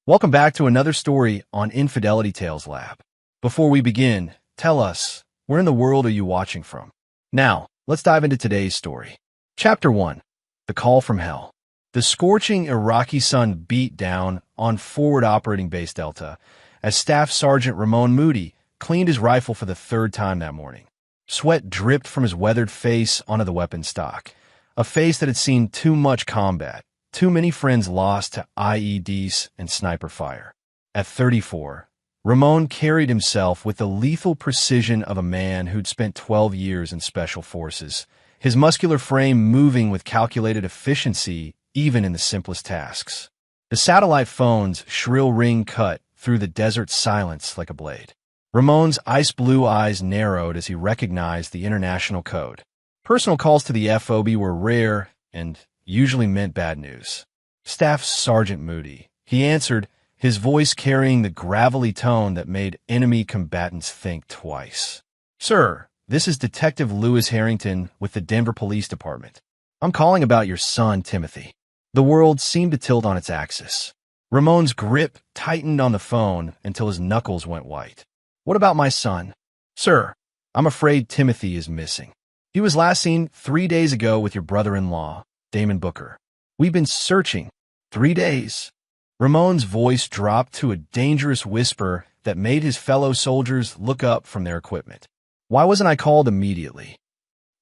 Welcome back to another story on Infidelity Tales Lab. Before we begin, tell us, where in the world are you watching from? Now, let's dive into today's story. Chapter 1. The Call from Hell. The scorching Iraqi sun beat down on Forward Operating Base Delta as Staff Sergeant Ramon Moody cleaned his rifle for the third time that morning. Sweat dripped from his weathered face onto the weapon stock, a face that had seen too much combat, too many friends lost to IEDs and sniper fire. At 34, Ramon carried himself with the lethal precision of a man who'd spent 12 years in Special Forces, his muscular frame moving with calculated efficiency even in the simplest tasks. The satellite phone's shrill ring cut through the desert silence like a blade. Ramon's ice-blue eyes narrowed as he recognized the international code. Personal calls to the FOB were rare and usually meant bad news. Staff Sergeant Moody, he answered, his voice carrying the gravelly tone that made enemy combatants think twice. "Sir, this is Detective Lewis Harrington with the Denver Police Department. I'm calling about your son, Timothy." The world seemed to tilt on its axis. Ramon's grip tightened on the phone until his knuckles went white. "What about my son?" "Sir, I'm afraid Timothy is missing. He was last seen 3 days ago with your brother-in-law, Damon Booker. We've been searching 3 days." Ramon's voice dropped to a dangerous whisper that made his fellow soldiers look up from their equipment. "Why wasn't I called immediately?"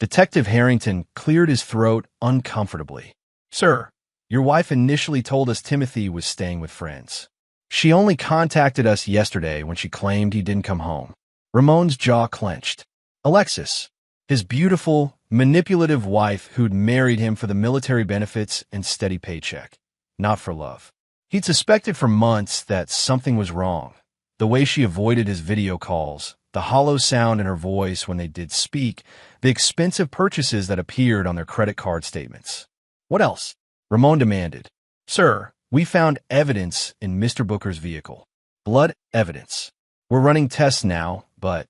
Detective Harrington cleared his throat uncomfortably. "Sir, your wife initially told us Timothy was staying with friends. She only contacted us yesterday when she claimed he didn't come home." Ramon's jaw clenched. Alexis, his beautiful, manipulative wife who'd married him for the military benefits and steady paycheck, not for love. He'd suspected for months that something was wrong. The way she avoided his video calls, the hollow sound in her voice when they did speak, the expensive purchases that appeared on their credit card statements. "What else?" Ramon demanded. "Sir, we found evidence in Mr. Booker's vehicle. Blood evidence. We're running tests now, but..."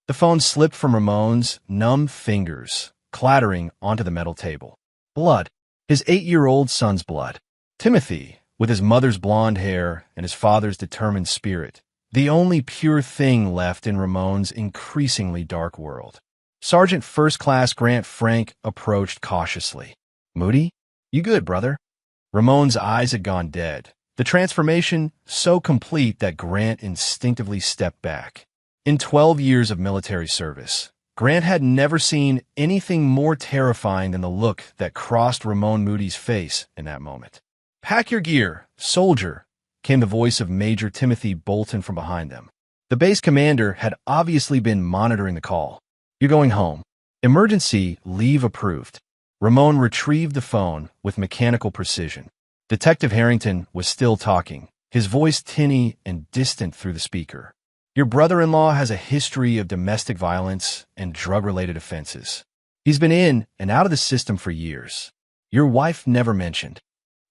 The phone slipped from Ramon's numb fingers, clattering onto the metal table. Blood. His 8-year-old son's blood. Timothy, with his mother's blonde hair and his father's determined spirit, the only pure thing left in Ramon's increasingly dark world. Sergeant First Class Grant Frank approached cautiously. "Moody? You good, brother?" Ramon's eyes had gone dead, the transformation so complete that Grant instinctively stepped back. In 12 years of military service, Grant had never seen anything more terrifying than the look that crossed Ramon Moody's face in that moment. "Pack your gear, soldier," came the voice of Major Timothy Bolton from behind them. The base commander had obviously been monitoring the call. "You're going home. Emergency leave approved." Ramon retrieved the phone with mechanical precision. Detective Harrington was still talking, his voice tinny and distant through the speaker. "Your brother-in-law has a history of domestic violence and drug-related offenses. He's been in and out of the system for years. Your wife never mentioned."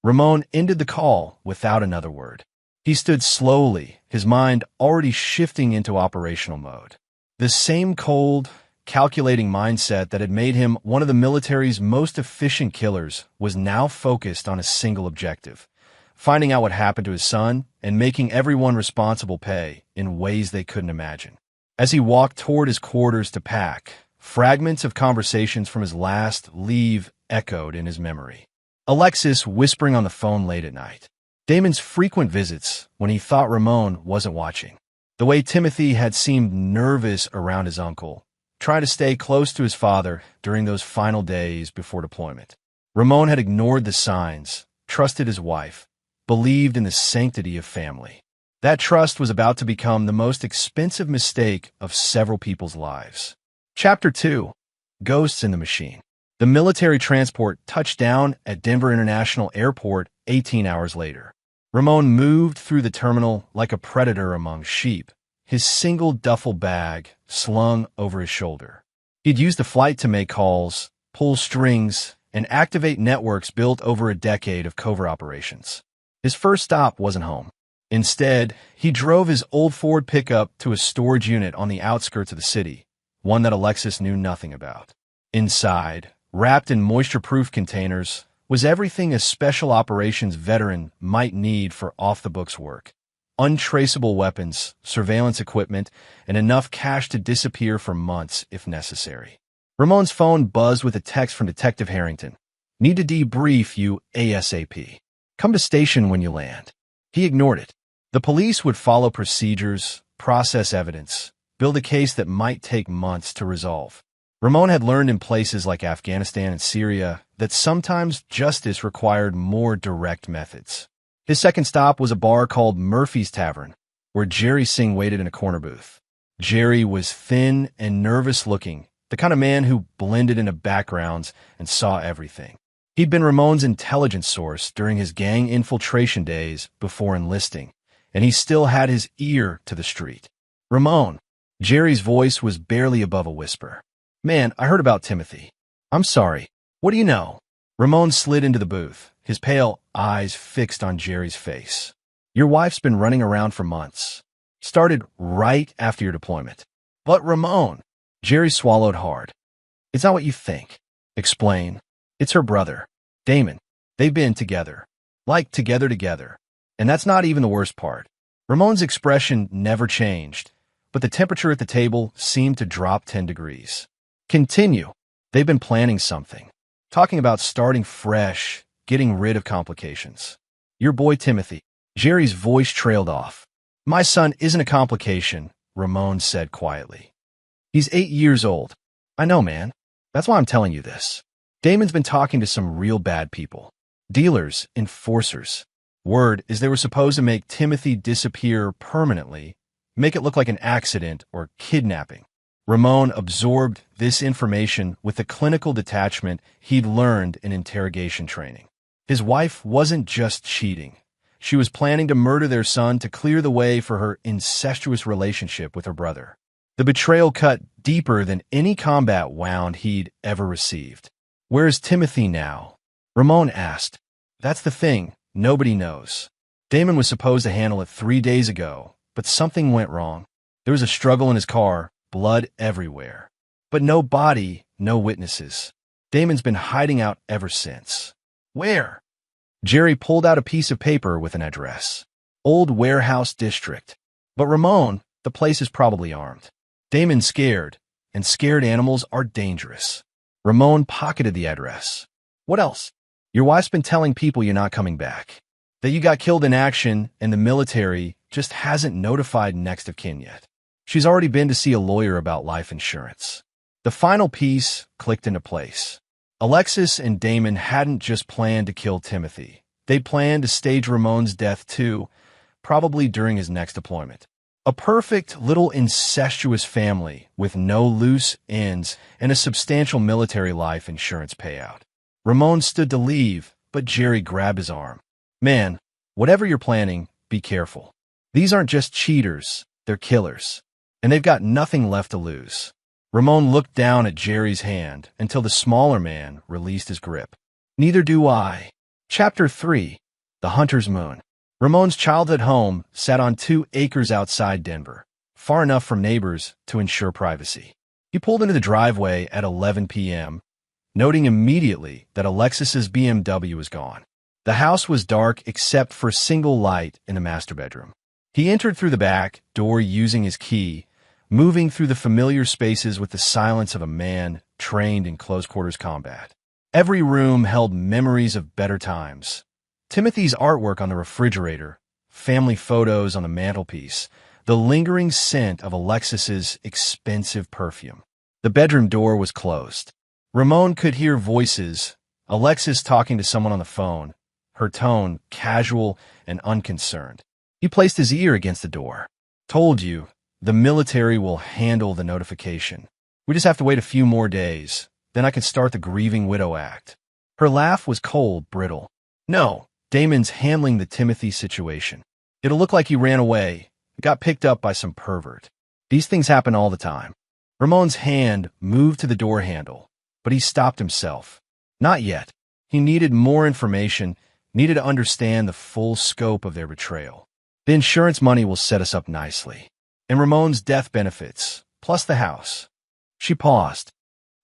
Ramon ended the call without another word. He stood slowly, his mind already shifting into operational mode. The same cold, calculating mindset that had made him one of the military's most efficient killers was now focused on a single objective: finding out what happened to his son and making everyone responsible pay in ways they couldn't imagine. As he walked toward his quarters to pack, fragments of conversations from his last leave echoed in his memory. Alexis whispering on the phone late at night. Damon's frequent visits when he thought Ramon wasn't watching. The way Timothy had seemed nervous around his uncle, trying to stay close to his father during those final days before deployment. Ramon had ignored the signs, trusted his wife, believed in the sanctity of family. That trust was about to become the most expensive mistake of several people's lives. Chapter 2. Ghosts in the Machine. The military transport touched down at Denver International Airport 18 hours later. Ramon moved through the terminal like a predator among sheep, his single duffel bag slung over his shoulder. He'd used the flight to make calls, pull strings, and activate networks built over a decade of covert operations. His first stop wasn't home. Instead, he drove his old Ford pickup to a storage unit on the outskirts of the city, one that Alexis knew nothing about. Inside, wrapped in moisture-proof containers, was everything a special operations veteran might need for off-the-books work. Untraceable weapons, surveillance equipment, and enough cash to disappear for months if necessary. Ramon's phone buzzed with a text from Detective Harrington. Need to debrief you ASAP. Come to station when you land. He ignored it. The police would follow procedures, process evidence, build a case that might take months to resolve. Ramon had learned in places like Afghanistan and Syria that sometimes justice required more direct methods. His second stop was a bar called Murphy's Tavern, where Jerry Singh waited in a corner booth. Jerry was thin and nervous-looking, the kind of man who blended into backgrounds and saw everything. He'd been Ramon's intelligence source during his gang infiltration days before enlisting, and he still had his ear to the street. Ramon. Jerry's voice was barely above a whisper. Man, I heard about Timothy. I'm sorry. What do you know? Ramon slid into the booth, his pale eyes fixed on Jerry's face. Your wife's been running around for months. Started right after your deployment. But Ramon. Jerry swallowed hard. It's not what you think. Explain. It's her brother, Damon. They've been together. Like together. And that's not even the worst part. Ramon's expression never changed, but the temperature at the table seemed to drop 10 degrees. Continue. They've been planning something. Talking about starting fresh, getting rid of complications. Your boy Timothy. Jerry's voice trailed off. My son isn't a complication, Ramon said quietly. He's 8 years old. I know, man. That's why I'm telling you this. Damon's been talking to some real bad people. Dealers, enforcers. Word is they were supposed to make Timothy disappear permanently, make it look like an accident or kidnapping. Ramon absorbed this information with the clinical detachment he'd learned in interrogation training. His wife wasn't just cheating. She was planning to murder their son to clear the way for her incestuous relationship with her brother. The betrayal cut deeper than any combat wound he'd ever received. Where's Timothy now? Ramon asked. That's the thing. Nobody knows. Damon was supposed to handle it 3 days ago, but something went wrong. There was a struggle in his car, blood everywhere. But no body, no witnesses. Damon's been hiding out ever since. Where? Jerry pulled out a piece of paper with an address. Old Warehouse District. But Ramon, the place is probably armed. Damon's scared, and scared animals are dangerous. Ramon pocketed the address. What else? Your wife's been telling people you're not coming back. That you got killed in action and the military just hasn't notified next of kin yet. She's already been to see a lawyer about life insurance. The final piece clicked into place. Alexis and Damon hadn't just planned to kill Timothy. They'd planned to stage Ramon's death too, probably during his next deployment. A perfect little incestuous family with no loose ends and a substantial military life insurance payout. Ramon stood to leave, but Jerry grabbed his arm. Man, whatever you're planning, be careful. These aren't just cheaters, they're killers. And they've got nothing left to lose. Ramon looked down at Jerry's hand until the smaller man released his grip. Neither do I. Chapter 3. The Hunter's Moon. Ramon's childhood home sat on 2 acres outside Denver, far enough from neighbors to ensure privacy. He pulled into the driveway at 11 p.m., noting immediately that Alexis's BMW was gone. The house was dark except for a single light in the master bedroom. He entered through the back door using his key, moving through the familiar spaces with the silence of a man trained in close-quarters combat. Every room held memories of better times. Timothy's artwork on the refrigerator, family photos on the mantelpiece, the lingering scent of Alexis's expensive perfume. The bedroom door was closed. Ramon could hear voices, Alexis talking to someone on the phone, her tone casual and unconcerned. He placed his ear against the door. Told you, the military will handle the notification. We just have to wait a few more days. Then I can start the Grieving Widow Act. Her laugh was cold, brittle. No, Damon's handling the Timothy situation. It'll look like he ran away, got picked up by some pervert. These things happen all the time. Ramon's hand moved to the door handle, but he stopped himself. Not yet. He needed more information, needed to understand the full scope of their betrayal. The insurance money will set us up nicely. And Ramon's death benefits, plus the house. She paused.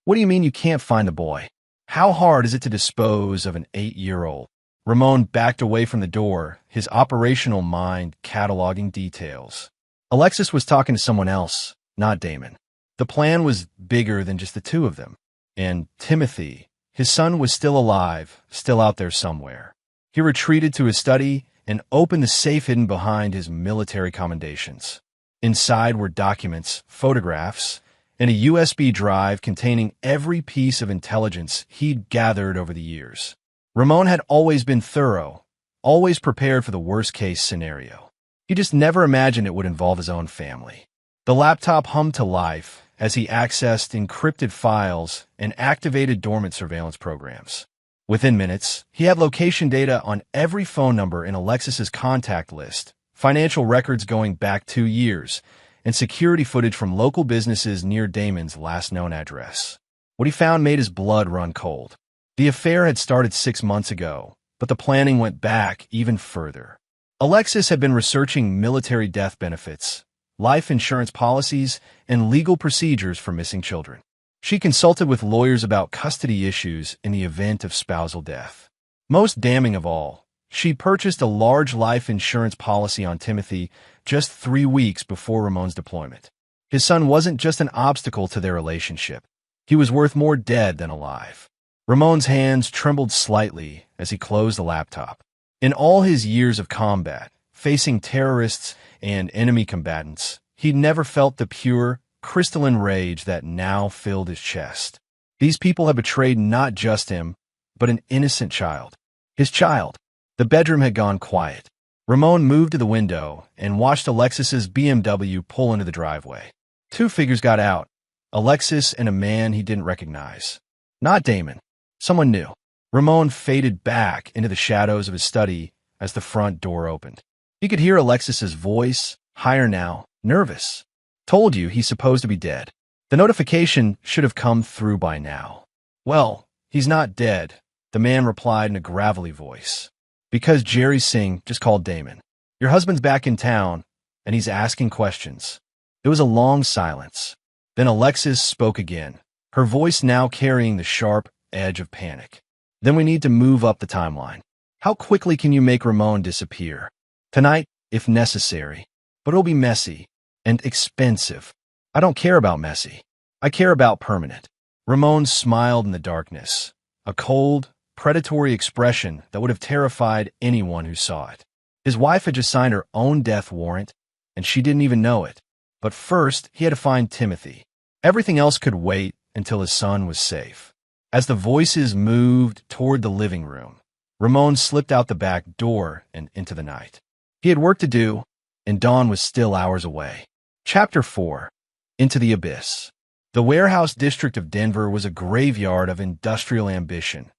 What do you mean you can't find the boy? How hard is it to dispose of an 8-year-old? Ramon backed away from the door, his operational mind cataloging details. Alexis was talking to someone else, not Damon. The plan was bigger than just the two of them. And Timothy, his son, was still alive, still out there somewhere. He retreated to his study and opened the safe hidden behind his military commendations. Inside were documents, photographs, and a USB drive containing every piece of intelligence he'd gathered over the years. Ramon had always been thorough, always prepared for the worst-case scenario. He just never imagined it would involve his own family. The laptop hummed to life as he accessed encrypted files and activated dormant surveillance programs. Within minutes, he had location data on every phone number in Alexis's contact list, financial records going back 2 years, and security footage from local businesses near Damon's last known address. What he found made his blood run cold. The affair had started 6 months ago, but the planning went back even further. Alexis had been researching military death benefits, life insurance policies, and legal procedures for missing children. She consulted with lawyers about custody issues in the event of spousal death. Most damning of all, she purchased a large life insurance policy on Timothy just 3 weeks before Ramon's deployment. His son wasn't just an obstacle to their relationship. He was worth more dead than alive. Ramon's hands trembled slightly as he closed the laptop. In all his years of combat, facing terrorists and enemy combatants, he'd never felt the pure, crystalline rage that now filled his chest. These people had betrayed not just him, but an innocent child. His child. The bedroom had gone quiet. Ramon moved to the window and watched Alexis's BMW pull into the driveway. 2 figures got out, Alexis and a man he didn't recognize. Not Damon. Someone new. Ramon faded back into the shadows of his study as the front door opened. He could hear Alexis's voice, higher now, nervous. Told you he's supposed to be dead. The notification should have come through by now. Well, he's not dead, the man replied in a gravelly voice. Because Jerry Singh just called Damon. Your husband's back in town, and he's asking questions. It was a long silence. Then Alexis spoke again, her voice now carrying the sharp edge of panic. Then we need to move up the timeline. How quickly can you make Ramon disappear? Tonight, if necessary. But it'll be messy. And expensive. I don't care about messy. I care about permanent. Ramon smiled in the darkness, a cold, predatory expression that would have terrified anyone who saw it. His wife had just signed her own death warrant, and she didn't even know it. But first, he had to find Timothy. Everything else could wait until his son was safe. As the voices moved toward the living room, Ramon slipped out the back door and into the night. He had work to do, and dawn was still hours away. Chapter 4. Into the Abyss. The warehouse district of Denver was a graveyard of industrial ambition,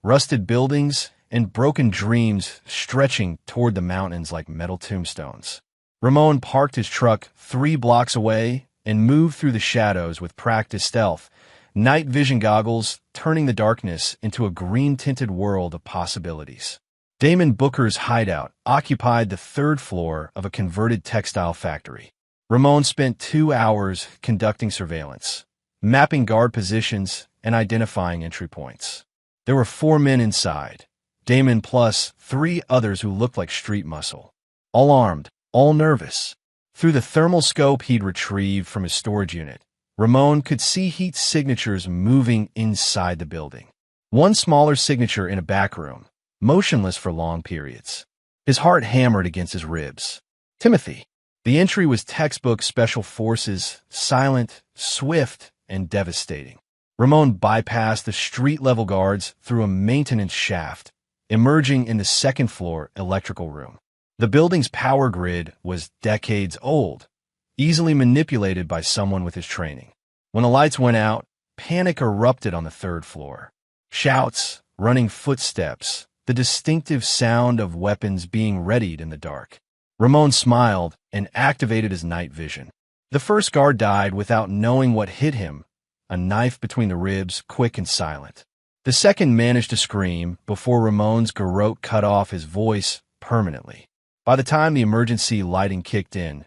rusted buildings and broken dreams stretching toward the mountains like metal tombstones. Ramon parked his truck 3 blocks away and moved through the shadows with practiced stealth, night vision goggles turning the darkness into a green-tinted world of possibilities. Damon Booker's hideout occupied the 3rd floor of a converted textile factory. Ramon spent 2 hours conducting surveillance, mapping guard positions, and identifying entry points. There were 4 men inside, Damon plus 3 others who looked like street muscle. All armed, all nervous. Through the thermal scope he'd retrieved from his storage unit, Ramon could see heat signatures moving inside the building. One smaller signature in a back room, motionless for long periods. His heart hammered against his ribs. Timothy. The entry was textbook Special Forces, silent, swift, and devastating. Ramon bypassed the street-level guards through a maintenance shaft, emerging in the 2nd floor electrical room. The building's power grid was decades old, easily manipulated by someone with his training. When the lights went out, panic erupted on the 3rd floor. Shouts, running footsteps, the distinctive sound of weapons being readied in the dark. Ramon smiled and activated his night vision. The first guard died without knowing what hit him, a knife between the ribs, quick and silent. The second managed to scream before Ramon's garrote cut off his voice permanently. By the time the emergency lighting kicked in,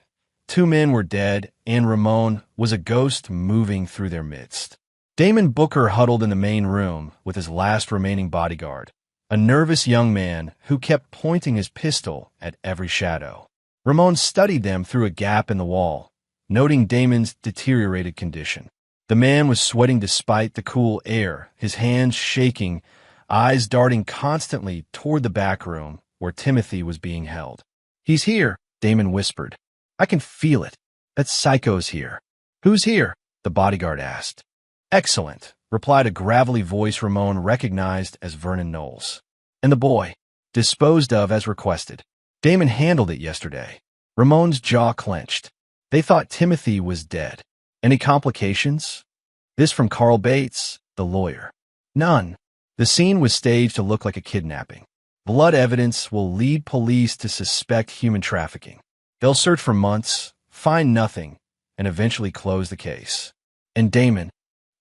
2 men were dead and Ramon was a ghost moving through their midst. Damon Booker huddled in the main room with his last remaining bodyguard, a nervous young man who kept pointing his pistol at every shadow. Ramon studied them through a gap in the wall, noting Damon's deteriorated condition. The man was sweating despite the cool air, his hands shaking, eyes darting constantly toward the back room where Timothy was being held. "He's here," Damon whispered. "I can feel it. That psycho's here." "Who's here?" the bodyguard asked. "Excellent," replied a gravelly voice Ramon recognized as Vernon Knowles. "And the boy, disposed of as requested. Damon handled it yesterday." Ramon's jaw clenched. They thought Timothy was dead. "Any complications?" This from Carl Bates, the lawyer. "None. The scene was staged to look like a kidnapping. Blood evidence will lead police to suspect human trafficking. They'll search for months, find nothing, and eventually close the case. And Damon,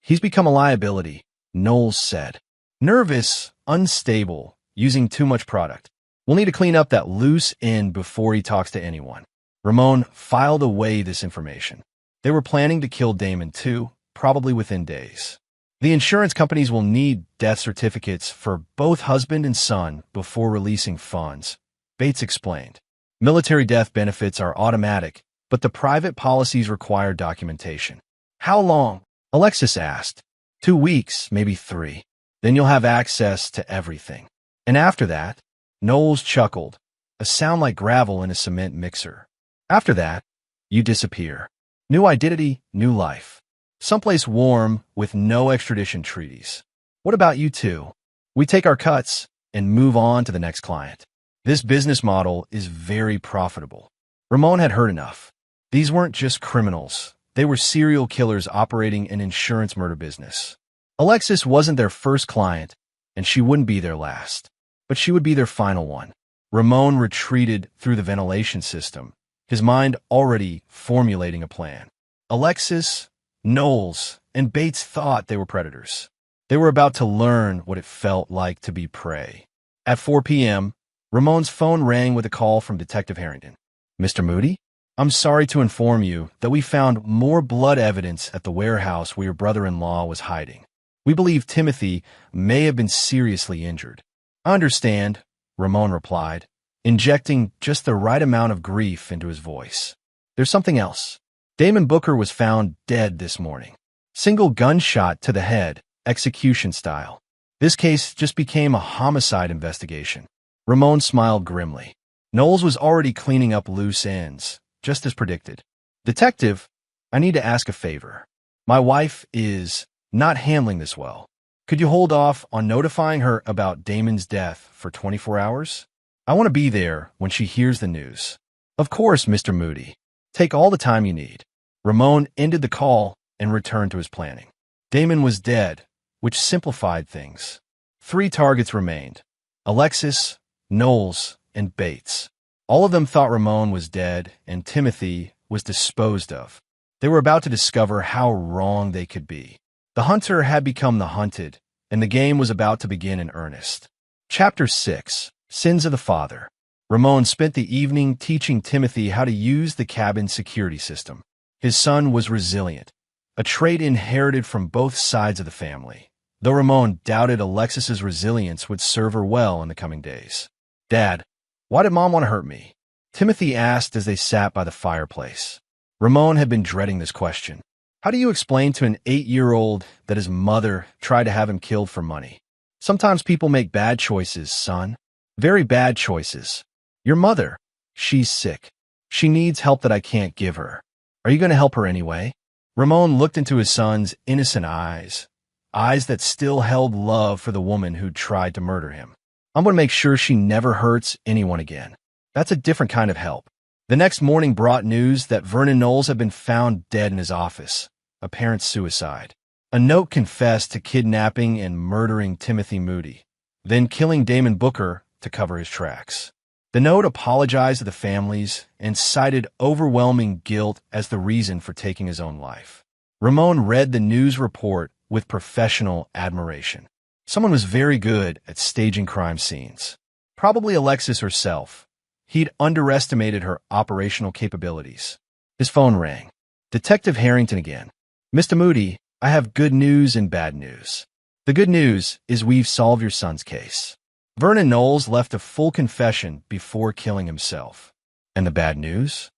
he's become a liability," Knowles said. "Nervous, unstable, using too much product. We'll need to clean up that loose end before he talks to anyone." Ramon filed away this information. They were planning to kill Damon too, probably within days. The insurance companies will need death certificates for both husband and son before releasing funds, Bates explained. Military death benefits are automatic, but the private policies require documentation. "How long?" Alexis asked. 2 weeks, maybe 3. Then you'll have access to everything. And after that, Knowles chuckled, a sound like gravel in a cement mixer. "After that, you disappear. New identity, new life. Someplace warm with no extradition treaties. What about you two? We take our cuts and move on to the next client." This business model is very profitable. Ramon had heard enough. These weren't just criminals. They were serial killers operating an insurance murder business. Alexis wasn't their first client, and she wouldn't be their last. But she would be their final one. Ramon retreated through the ventilation system, his mind already formulating a plan. Alexis, Knowles, and Bates thought they were predators. They were about to learn what it felt like to be prey. At 4 p.m., Ramon's phone rang with a call from Detective Harrington. "Mr. Moody? I'm sorry to inform you that we found more blood evidence at the warehouse where your brother-in-law was hiding. We believe Timothy may have been seriously injured." "I understand," Ramon replied, injecting just the right amount of grief into his voice. "There's something else. Damon Booker was found dead this morning. Single gunshot to the head, execution style. This case just became a homicide investigation." Ramon smiled grimly. Knowles was already cleaning up loose ends, just as predicted. "Detective, I need to ask a favor. My wife is not handling this well. Could you hold off on notifying her about Damon's death for 24 hours? I want to be there when she hears the news." "Of course, Mr. Moody. Take all the time you need." Ramon ended the call and returned to his planning. Damon was dead, which simplified things. 3 targets remained: Alexis, Knowles, and Bates. All of them thought Ramon was dead and Timothy was disposed of. They were about to discover how wrong they could be. The hunter had become the hunted, and the game was about to begin in earnest. Chapter 6: Sins of the Father. Ramon spent the evening teaching Timothy how to use the cabin security system. His son was resilient, a trait inherited from both sides of the family, though Ramon doubted Alexis's resilience would serve her well in the coming days. "Dad, why did Mom want to hurt me?" Timothy asked as they sat by the fireplace. Ramon had been dreading this question. How do you explain to an 8-year-old that his mother tried to have him killed for money? "Sometimes people make bad choices, son. Very bad choices. Your mother, she's sick. She needs help that I can't give her. Are you going to help her anyway?" Ramon looked into his son's innocent eyes, eyes that still held love for the woman who'd tried to murder him. "I'm going to make sure she never hurts anyone again." That's a different kind of help. The next morning brought news that Vernon Knowles had been found dead in his office, apparent suicide. A note confessed to kidnapping and murdering Timothy Moody, then killing Damon Booker to cover his tracks. The note apologized to the families and cited overwhelming guilt as the reason for taking his own life. Ramon read the news report with professional admiration. Someone was very good at staging crime scenes. Probably Alexis herself. He'd underestimated her operational capabilities. His phone rang. Detective Harrington again. "Mr. Moody, I have good news and bad news. The good news is we've solved your son's case. Vernon Knowles left a full confession before killing himself. And the bad news?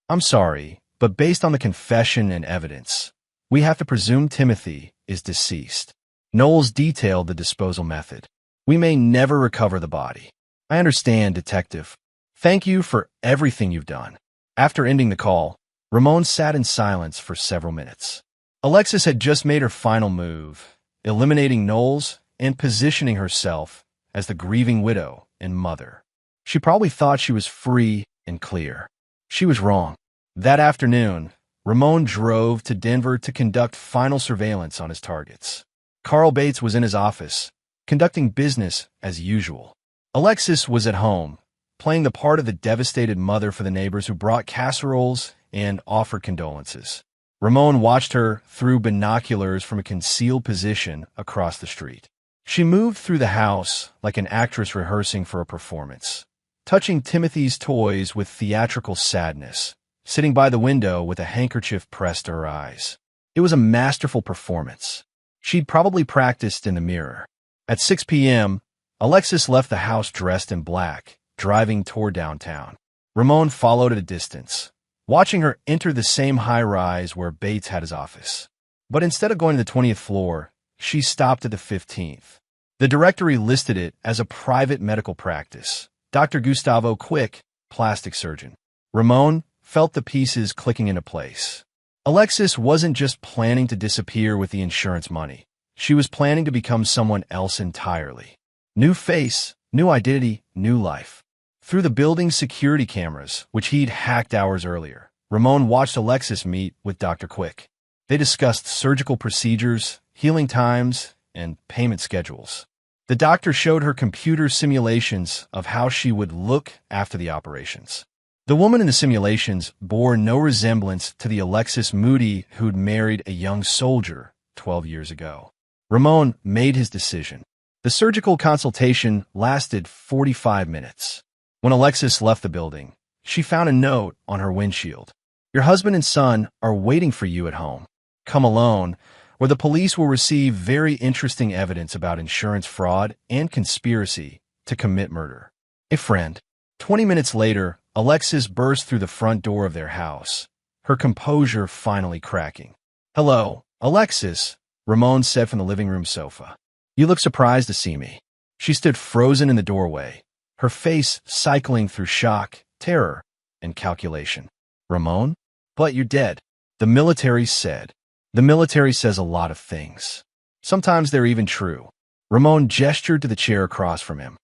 I'm sorry, but based on the confession and evidence, we have to presume Timothy is deceased. Knowles detailed the disposal method. We may never recover the body. I understand, Detective. Thank you for everything you've done. After ending the call, Ramon sat in silence for several minutes. Alexis had just made her final move, eliminating Knowles and positioning herself as the grieving widow and mother. She probably thought she was free and clear. She was wrong. That afternoon, Ramon drove to Denver to conduct final surveillance on his targets. Carl Bates was in his office, conducting business as usual. Alexis was at home, playing the part of the devastated mother for the neighbors who brought casseroles and offered condolences. Ramon watched her through binoculars from a concealed position across the street. She moved through the house like an actress rehearsing for a performance, touching Timothy's toys with theatrical sadness, sitting by the window with a handkerchief pressed to her eyes. It was a masterful performance. She'd probably practiced in the mirror. At 6 p.m., Alexis left the house dressed in black, driving toward downtown. Ramon followed at a distance, watching her enter the same high-rise where Bates had his office. But instead of going to the 20th floor, she stopped at the 15th. The directory listed it as a private medical practice. Dr. Gustavo Quick, plastic surgeon. Ramon felt the pieces clicking into place. Alexis wasn't just planning to disappear with the insurance money. She was planning to become someone else entirely. New face, new identity, new life. Through the building's security cameras, which he'd hacked hours earlier, Ramon watched Alexis meet with Dr. Quick. They discussed surgical procedures, healing times, and payment schedules. The doctor showed her computer simulations of how she would look after the operations. The woman in the simulations bore no resemblance to the Alexis Moody who'd married a young soldier 12 years ago. Ramon made his decision. The surgical consultation lasted 45 minutes. When Alexis left the building, she found a note on her windshield. Your husband and son are waiting for you at home. Come alone, where the police will receive very interesting evidence about insurance fraud and conspiracy to commit murder. A friend. 20 minutes later, Alexis burst through the front door of their house, her composure finally cracking. Hello, Alexis, Ramon said from the living room sofa. You look surprised to see me. She stood frozen in the doorway, her face cycling through shock, terror, and calculation. Ramon? But you're dead. The military said. The military says a lot of things. Sometimes they're even true. Ramon gestured to the chair across from him.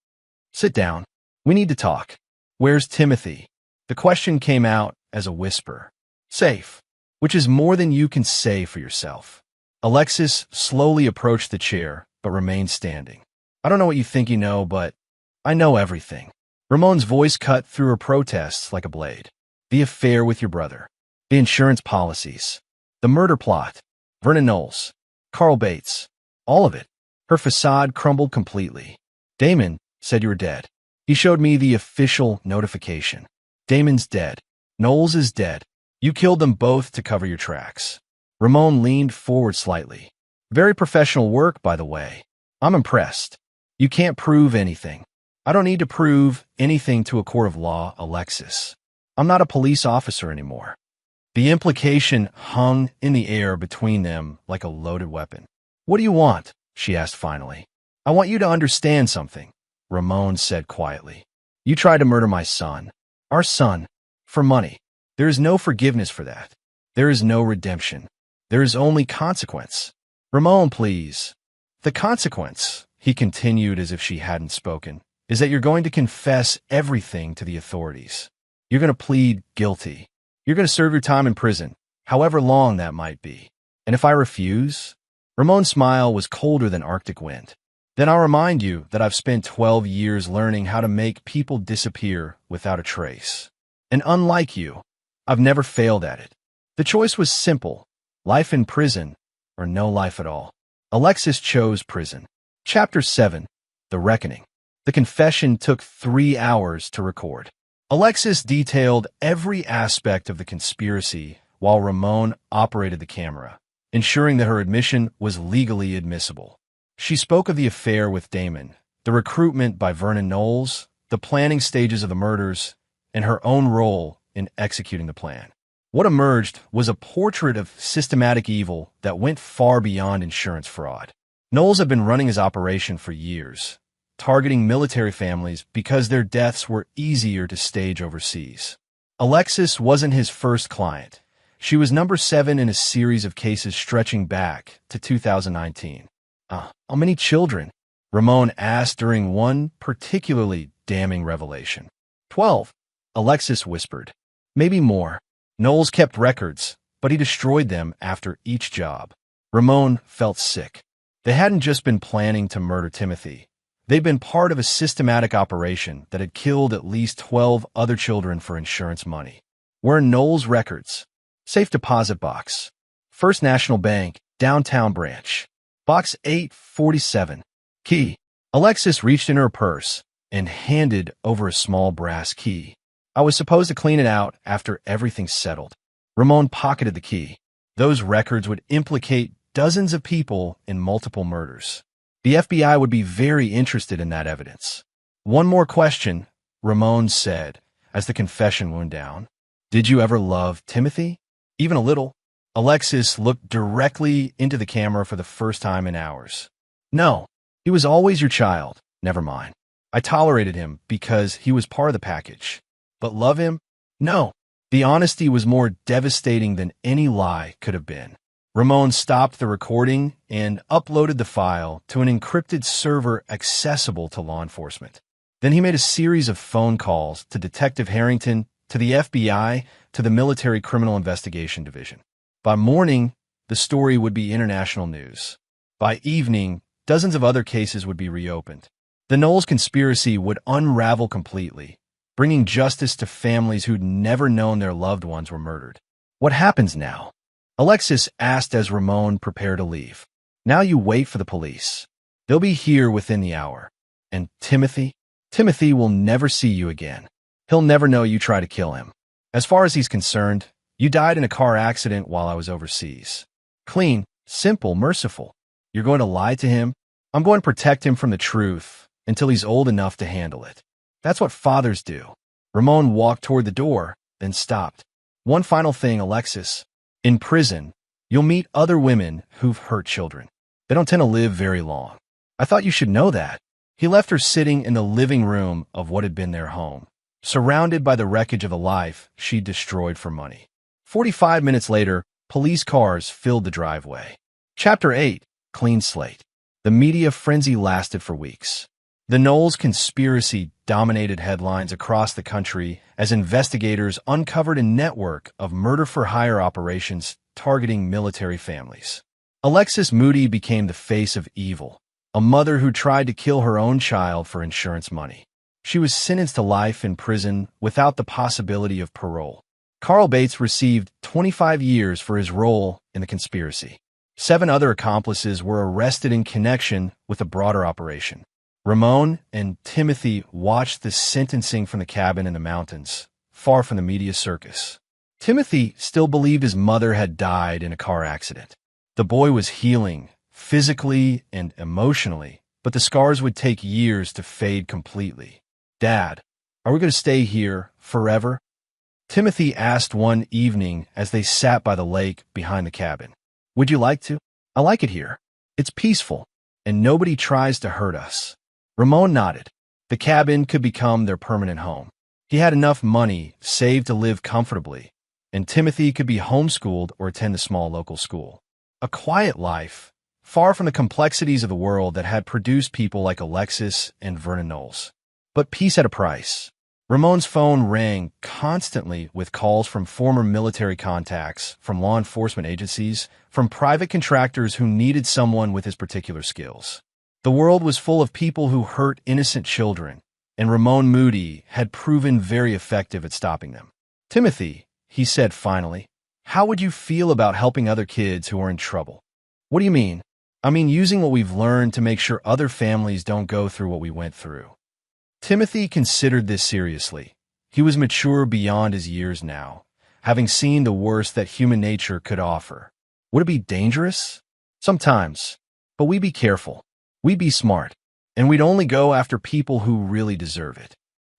Sit down. We need to talk. Where's Timothy? The question came out as a whisper. Safe, which is more than you can say for yourself. Alexis slowly approached the chair, but remained standing. I don't know what you think you know, but I know everything. Ramon's voice cut through her protests like a blade. The affair with your brother. The insurance policies. The murder plot. Vernon Knowles. Carl Bates. All of it. Her facade crumbled completely. Damon said you were dead. He showed me the official notification. Damon's dead. Knowles is dead. You killed them both to cover your tracks. Ramon leaned forward slightly. Very professional work, by the way. I'm impressed. You can't prove anything. I don't need to prove anything to a court of law, Alexis. I'm not a police officer anymore. The implication hung in the air between them like a loaded weapon. What do you want? She asked finally. I want you to understand something, Ramon said quietly. You tried to murder my son. Our son. For money. There is no forgiveness for that. There is no redemption. There is only consequence. Ramon, please. The consequence, he continued as if she hadn't spoken, is that you're going to confess everything to the authorities. You're going to plead guilty. You're going to serve your time in prison, however long that might be. And if I refuse? Ramon's smile was colder than Arctic wind. Then I'll remind you that I've spent 12 years learning how to make people disappear without a trace. And unlike you, I've never failed at it. The choice was simple, life in prison or no life at all. Alexis chose prison. Chapter 7, The Reckoning. The confession took 3 hours to record. Alexis detailed every aspect of the conspiracy while Ramon operated the camera, ensuring that her admission was legally admissible. She spoke of the affair with Damon, the recruitment by Vernon Knowles, the planning stages of the murders, and her own role in executing the plan. What emerged was a portrait of systematic evil that went far beyond insurance fraud. Knowles had been running his operation for years, targeting military families because their deaths were easier to stage overseas. Alexis wasn't his first client. She was number 7 in a series of cases stretching back to 2019. How many children? Ramon asked during one particularly damning revelation. 12, Alexis whispered. Maybe more. Knowles kept records, but he destroyed them after each job. Ramon felt sick. They hadn't just been planning to murder Timothy. They'd been part of a systematic operation that had killed at least 12 other children for insurance money. Where Knowles' records? Safe deposit box. First National Bank, downtown branch. Box 847. Key. Alexis reached in her purse and handed over a small brass key. I was supposed to clean it out after everything's settled. Ramon pocketed the key. Those records would implicate dozens of people in multiple murders. The FBI would be very interested in that evidence. One more question, Ramon said as the confession wound down. Did you ever love Timothy? Even a little? Alexis looked directly into the camera for the first time in hours. No, he was always your child. Never mind. I tolerated him because he was part of the package. But love him? No. The honesty was more devastating than any lie could have been. Ramon stopped the recording and uploaded the file to an encrypted server accessible to law enforcement. Then he made a series of phone calls to Detective Harrington, to the FBI, to the Military Criminal Investigation Division. By morning, the story would be international news. By evening, dozens of other cases would be reopened. The Knowles conspiracy would unravel completely, bringing justice to families who'd never known their loved ones were murdered. What happens now? Alexis asked as Ramon prepared to leave. Now you wait for the police. They'll be here within the hour. And Timothy? Timothy will never see you again. He'll never know you tried to kill him. As far as he's concerned, you died in a car accident while I was overseas. Clean, simple, merciful. You're going to lie to him? I'm going to protect him from the truth until he's old enough to handle it. That's what fathers do. Ramon walked toward the door, then stopped. One final thing, Alexis. In prison, you'll meet other women who've hurt children. They don't tend to live very long. I thought you should know that. He left her sitting in the living room of what had been their home, surrounded by the wreckage of a life she'd destroyed for money. 45 minutes later, police cars filled the driveway. Chapter 8, Clean Slate. The media frenzy lasted for weeks. The Knowles conspiracy dominated headlines across the country as investigators uncovered a network of murder-for-hire operations targeting military families. Alexis Moody became the face of evil, a mother who tried to kill her own child for insurance money. She was sentenced to life in prison without the possibility of parole. Carl Bates received 25 years for his role in the conspiracy. 7 other accomplices were arrested in connection with a broader operation. Ramon and Timothy watched the sentencing from the cabin in the mountains, far from the media circus. Timothy still believed his mother had died in a car accident. The boy was healing, physically and emotionally, but the scars would take years to fade completely. Dad, are we going to stay here forever? Timothy asked one evening as they sat by the lake behind the cabin. Would you like to? I like it here. It's peaceful, and nobody tries to hurt us. Ramon nodded. The cabin could become their permanent home. He had enough money saved to live comfortably, and Timothy could be homeschooled or attend a small local school. A quiet life, far from the complexities of the world that had produced people like Alexis and Vernon Knowles. But peace had a price. Ramon's phone rang constantly with calls from former military contacts, from law enforcement agencies, from private contractors who needed someone with his particular skills. The world was full of people who hurt innocent children, and Ramon Moody had proven very effective at stopping them. Timothy, he said finally, how would you feel about helping other kids who are in trouble? What do you mean? I mean using what we've learned to make sure other families don't go through what we went through. Timothy considered this seriously. He was mature beyond his years now, having seen the worst that human nature could offer. Would it be dangerous? Sometimes. But we be careful. We be smart. And we'd only go after people who really deserve it.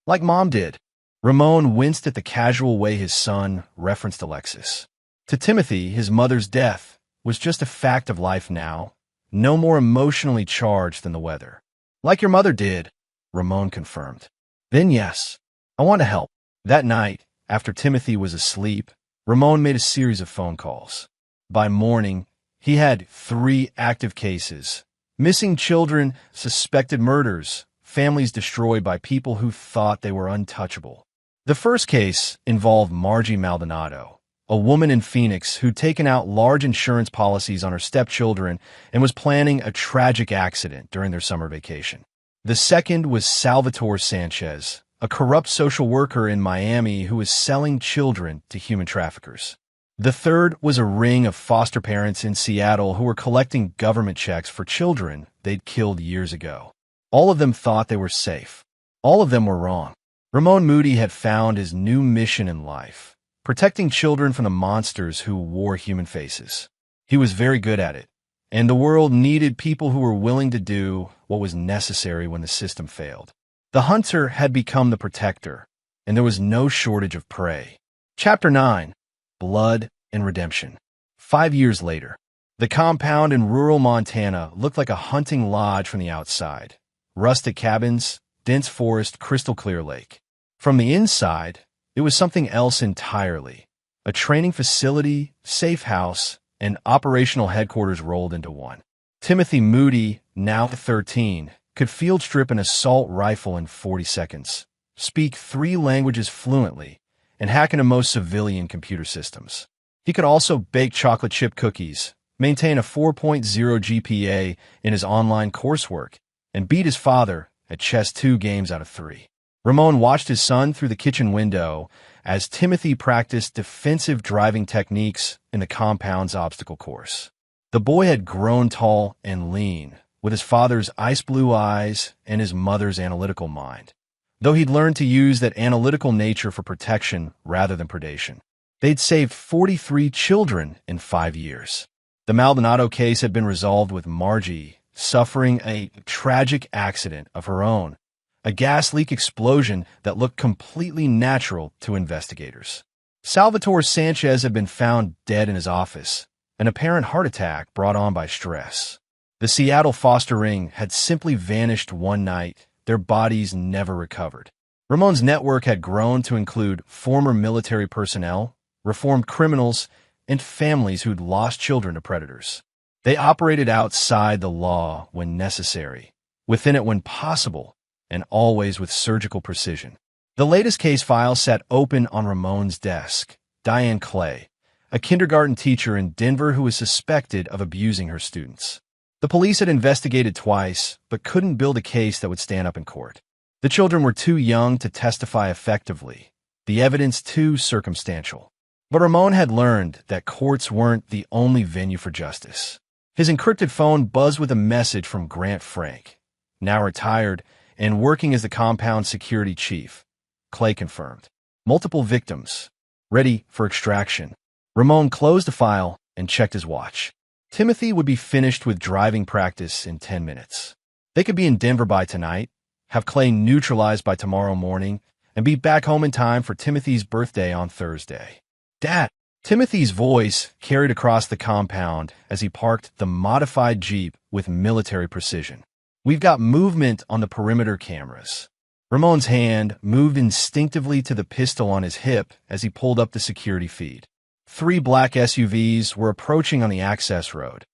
Like Mom did. Ramon winced at the casual way his son referenced Alexis. To Timothy, his mother's death was just a fact of life now, no more emotionally charged than the weather. Like your mother did, Ramon confirmed. Then yes, I want to help. That night, after Timothy was asleep, Ramon made a series of phone calls. By morning, he had 3 active cases. Missing children, suspected murders, families destroyed by people who thought they were untouchable. The first case involved Margie Maldonado, a woman in Phoenix who'd taken out large insurance policies on her stepchildren and was planning a tragic accident during their summer vacation. The second was Salvatore Sanchez, a corrupt social worker in Miami who was selling children to human traffickers. The third was a ring of foster parents in Seattle who were collecting government checks for children they'd killed years ago. All of them thought they were safe. All of them were wrong. Ramon Moody had found his new mission in life, protecting children from the monsters who wore human faces. He was very good at it, and the world needed people who were willing to do what was necessary when the system failed. The hunter had become the protector, and there was no shortage of prey. Chapter 9. Blood and Redemption. 5 years later, the compound in rural Montana looked like a hunting lodge from the outside. Rustic cabins, dense forest, crystal clear lake. From the inside, it was something else entirely. A training facility, safe house, and operational headquarters rolled into one. Timothy Moody, now 13, could field strip an assault rifle in 40 seconds, speak 3 languages fluently, and hack into most civilian computer systems. He could also bake chocolate chip cookies, maintain a 4.0 GPA in his online coursework, and beat his father at chess 2 games out of 3. Ramon watched his son through the kitchen window as Timothy practiced defensive driving techniques in the compound's obstacle course. The boy had grown tall and lean, with his father's ice blue eyes and his mother's analytical mind, though he'd learned to use that analytical nature for protection rather than predation. They'd saved 43 children in 5 years. The Maldonado case had been resolved with Margie suffering a tragic accident of her own, a gas leak explosion that looked completely natural to investigators. Salvatore Sanchez had been found dead in his office, an apparent heart attack brought on by stress. The Seattle foster ring had simply vanished one night, their bodies never recovered. Ramon's network had grown to include former military personnel, reformed criminals, and families who'd lost children to predators. They operated outside the law when necessary, within it when possible, and always with surgical precision. The latest case file sat open on Ramon's desk. Diane Clay, a kindergarten teacher in Denver who was suspected of abusing her students. The police had investigated twice, but couldn't build a case that would stand up in court. The children were too young to testify effectively, the evidence too circumstantial. But Ramon had learned that courts weren't the only venue for justice. His encrypted phone buzzed with a message from Grant Frank, now retired and working as the compound security chief. Clay confirmed. Multiple victims, ready for extraction. Ramon closed the file and checked his watch. Timothy would be finished with driving practice in 10 minutes. They could be in Denver by tonight, have Clay neutralized by tomorrow morning, and be back home in time for Timothy's birthday on Thursday. Dad! Timothy's voice carried across the compound as he parked the modified Jeep with military precision. We've got movement on the perimeter cameras. Ramon's hand moved instinctively to the pistol on his hip as he pulled up the security feed. 3 black SUVs were approaching on the access road,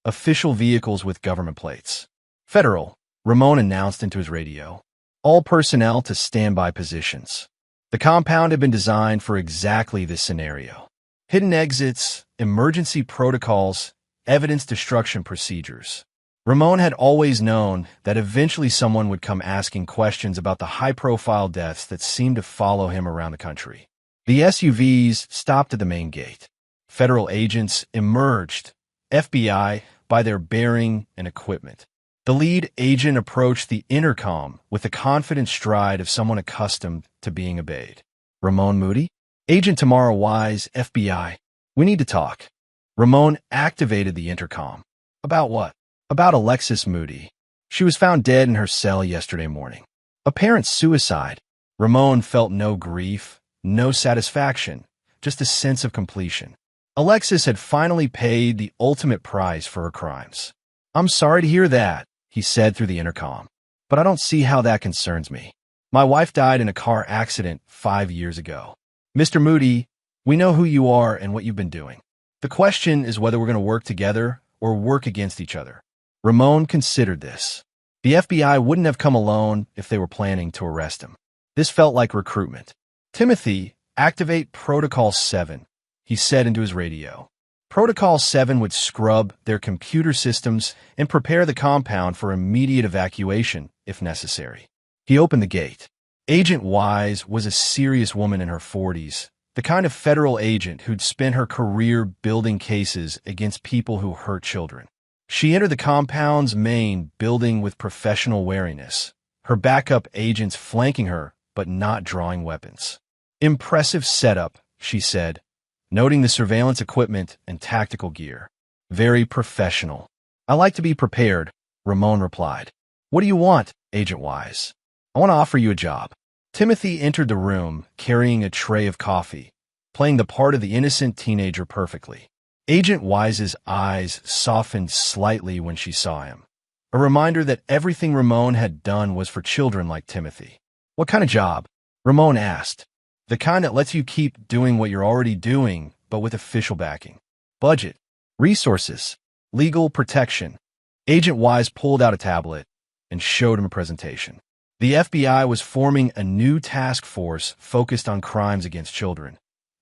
official vehicles with government plates. Federal, Ramon announced into his radio. All personnel to standby positions. The compound had been designed for exactly this scenario. Hidden exits, emergency protocols, evidence destruction procedures. Ramon had always known that eventually someone would come asking questions about the high-profile deaths that seemed to follow him around the country. The SUVs stopped at the main gate. Federal agents emerged, FBI by their bearing and equipment. The lead agent approached the intercom with the confident stride of someone accustomed to being obeyed. Ramon Moody? Agent Tamara Wise, FBI. We need to talk. Ramon activated the intercom. About what? About Alexis Moody. She was found dead in her cell yesterday morning. Apparent suicide. Ramon felt no grief, no satisfaction, just a sense of completion. Alexis had finally paid the ultimate price for her crimes. "I'm sorry to hear that," he said through the intercom, "but I don't see how that concerns me. My wife died in a car accident 5 years ago. Mr. Moody, we know who you are and what you've been doing. The question is whether we're going to work together or work against each other." Ramon considered this. The FBI wouldn't have come alone if they were planning to arrest him. This felt like recruitment. "Timothy, activate Protocol 7, he said into his radio. Protocol 7 would scrub their computer systems and prepare the compound for immediate evacuation, if necessary. He opened the gate. Agent Wise was a serious woman in her 40s, the kind of federal agent who'd spent her career building cases against people who hurt children. She entered the compound's main building with professional wariness, her backup agents flanking her but not drawing weapons. "Impressive setup," she said, noting the surveillance equipment and tactical gear. "Very professional." "I like to be prepared," Ramon replied. "What do you want, Agent Wise?" "I want to offer you a job." Timothy entered the room carrying a tray of coffee, playing the part of the innocent teenager perfectly. Agent Wise's eyes softened slightly when she saw him, a reminder that everything Ramon had done was for children like Timothy. "What kind of job?" Ramon asked. "The kind that lets you keep doing what you're already doing, but with official backing. Budget, resources, legal protection." Agent Wise pulled out a tablet and showed him a presentation. The FBI was forming a new task force focused on crimes against children.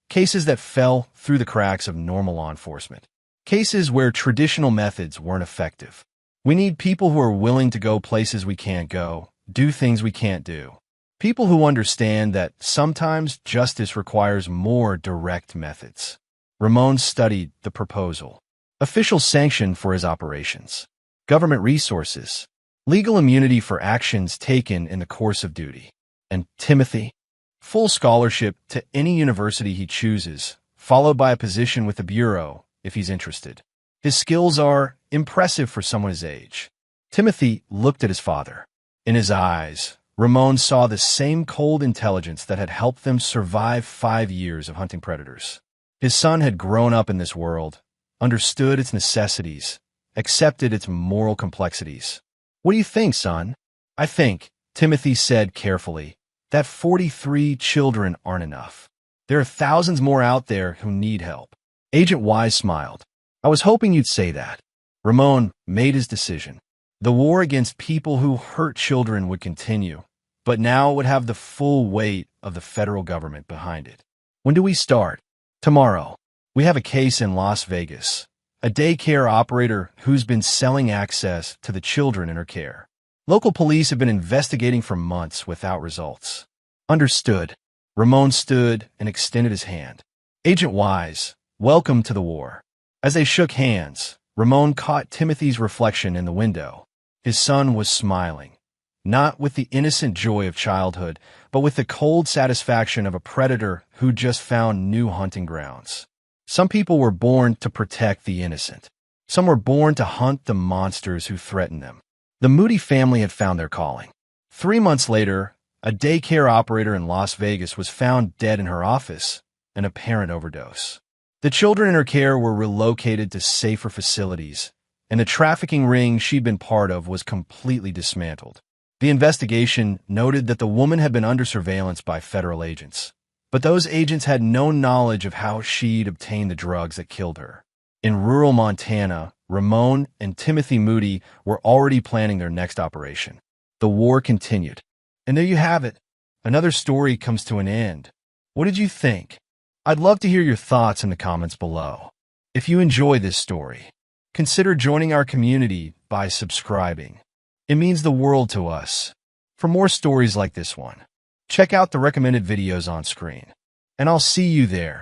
Cases that fell through the cracks of normal law enforcement. Cases where traditional methods weren't effective. "We need people who are willing to go places we can't go, do things we can't do. People who understand that sometimes justice requires more direct methods." Ramon studied the proposal. Official sanction for his operations. Government resources. Legal immunity for actions taken in the course of duty. And Timothy? Full scholarship to any university he chooses, followed by a position with the Bureau if he's interested. His skills are impressive for someone his age. Timothy looked at his father. In his eyes, Ramon saw the same cold intelligence that had helped them survive 5 years of hunting predators. His son had grown up in this world, understood its necessities, accepted its moral complexities. "What do you think, son?" "I think," Timothy said carefully, "that 43 children aren't enough. There are thousands more out there who need help." Agent Wise smiled. "I was hoping you'd say that." Ramon made his decision. The war against people who hurt children would continue, but now it would have the full weight of the federal government behind it. "When do we start?" "Tomorrow. We have a case in Las Vegas. A daycare operator who's been selling access to the children in her care. Local police have been investigating for months without results." "Understood." Ramon stood and extended his hand. "Agent Wise, welcome to the war." As they shook hands, Ramon caught Timothy's reflection in the window. His son was smiling, not with the innocent joy of childhood, but with the cold satisfaction of a predator who just found new hunting grounds. Some people were born to protect the innocent. Some were born to hunt the monsters who threaten them. The Moody family had found their calling. 3 months later, a daycare operator in Las Vegas was found dead in her office, an apparent overdose. The children in her care were relocated to safer facilities, and the trafficking ring she'd been part of was completely dismantled. The investigation noted that the woman had been under surveillance by federal agents, but those agents had no knowledge of how she'd obtained the drugs that killed her. In rural Montana, Ramon and Timothy Moody were already planning their next operation. The war continued. And there you have it. Another story comes to an end. What did you think? I'd love to hear your thoughts in the comments below. If you enjoy this story, consider joining our community by subscribing. It means the world to us. For more stories like this one, check out the recommended videos on screen. And I'll see you there.